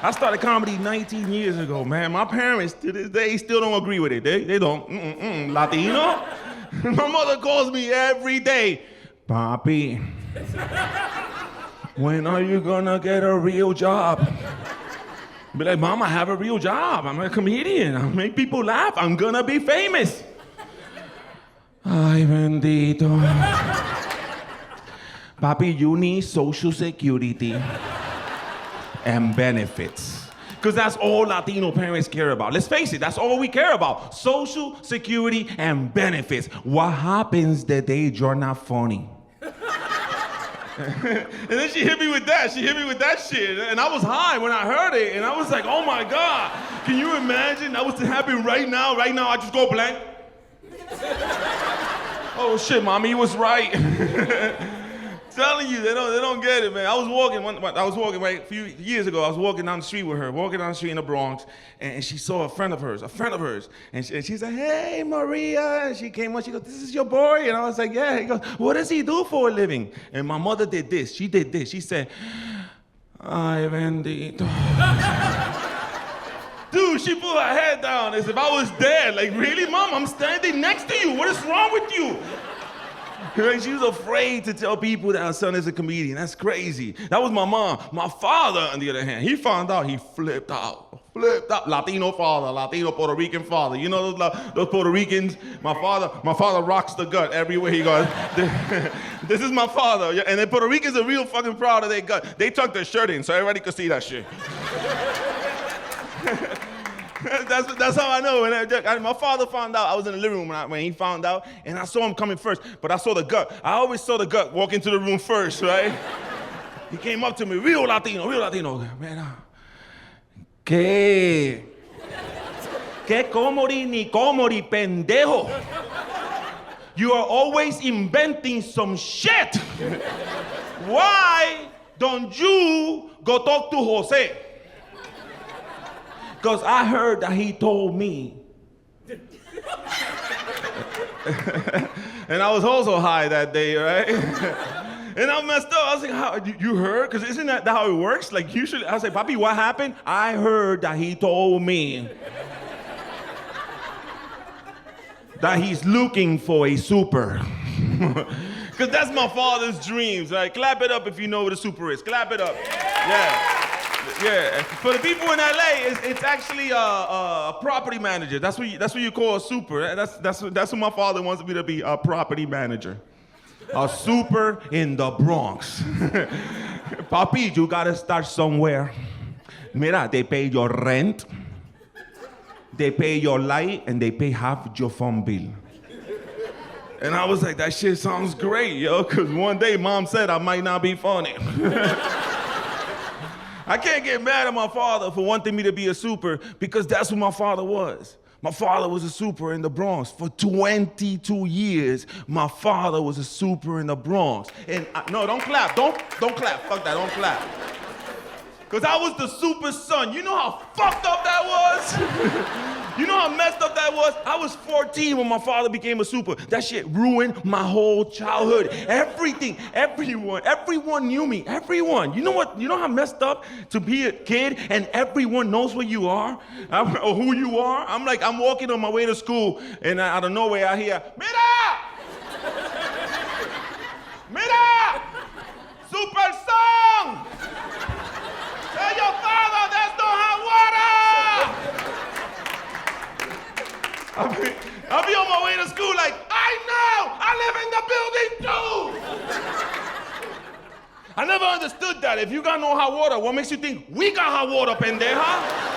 I started comedy 19 years ago, man. My parents, to this day, still don't agree with it. They don't. Latino? My mother calls me every day. Papi, when are you gonna get a real job? Be like, Mom, I have a real job. I'm a comedian. I make people laugh. I'm gonna be famous. Ay, bendito. Papi, you need Social Security and benefits. Because that's all Latino parents care about. Let's face it, that's all we care about. Social Security and benefits. What happens the day you're not funny? And then she hit me with that. She hit me with that shit. And I was high when I heard it. And I was like, oh my God. Can you imagine that was to happen right now? Right now, I just go blank. Oh shit, Mommy was right. Telling you, they don't get it, man. I was walking right, a few years ago. I was walking down the street with her, walking down the street in the Bronx, and she saw a friend of hers, and she said, "Hey, Maria," and she came up, she goes, "This is your boy," and I was like, "Yeah." He goes, "What does he do for a living?" And my mother did this. She did this. She said, "Ay, bendito." Dude, she put her head down as if I was dead. Like, really, Mom? I'm standing next to you. What is wrong with you? She was afraid to tell people that her son is a comedian. That's crazy. That was my mom. My father, on the other hand, he found out, he flipped out. Latino father, Latino Puerto Rican father. You know those Puerto Ricans? My father rocks the gut everywhere he goes. This is my father. And the Puerto Ricans are real fucking proud of their gut. They tuck their shirt in so everybody could see that shit. That's how I know. And my father found out. I was in the living room when he found out, and I saw him coming first, but I saw the gut. I always saw the gut walk into the room first, right? He came up to me, real Latino. Man, ¿Qué comori ni comori, pendejo? You are always inventing some shit. Why don't you go talk to Jose? Because I heard that he told me. And I was also high that day, right? And I messed up. I was like, how, you heard? Because isn't that how it works? Like, usually, I was like, Papi, what happened? I heard that he told me that he's looking for a super. Because that's my father's dreams, right? Clap it up if you know what a super is. Clap it up. Yeah. For the people in LA, it's actually a property manager. That's what you call a super. That's what my father wants me to be, a property manager. A super in the Bronx. Papi, you gotta start somewhere. Mira, they pay your rent, they pay your light, and they pay half your phone bill. And I was like, that shit sounds great, yo, because one day Mom said I might not be funny. I can't get mad at my father for wanting me to be a super because that's what my father was. My father was a super in the Bronx. For 22 years, my father was a super in the Bronx. And no, don't clap. Don't clap. Fuck that. Don't clap. Because I was the super son. You know how fucked up that was? You know how messed up that was? I was 14 when my father became a super. That shit ruined my whole childhood. Everything, everyone knew me. Everyone. You know what? You know how messed up to be a kid and everyone knows where you are or who you are? I'm walking on my way to school and out of nowhere I hear, Mira! Mira! Super song! Tell your father there's no hot water! I'll be on my way to school like, I know! I live in the building too! I never understood that. If you got no hot water, what makes you think we got hot water, pendeja?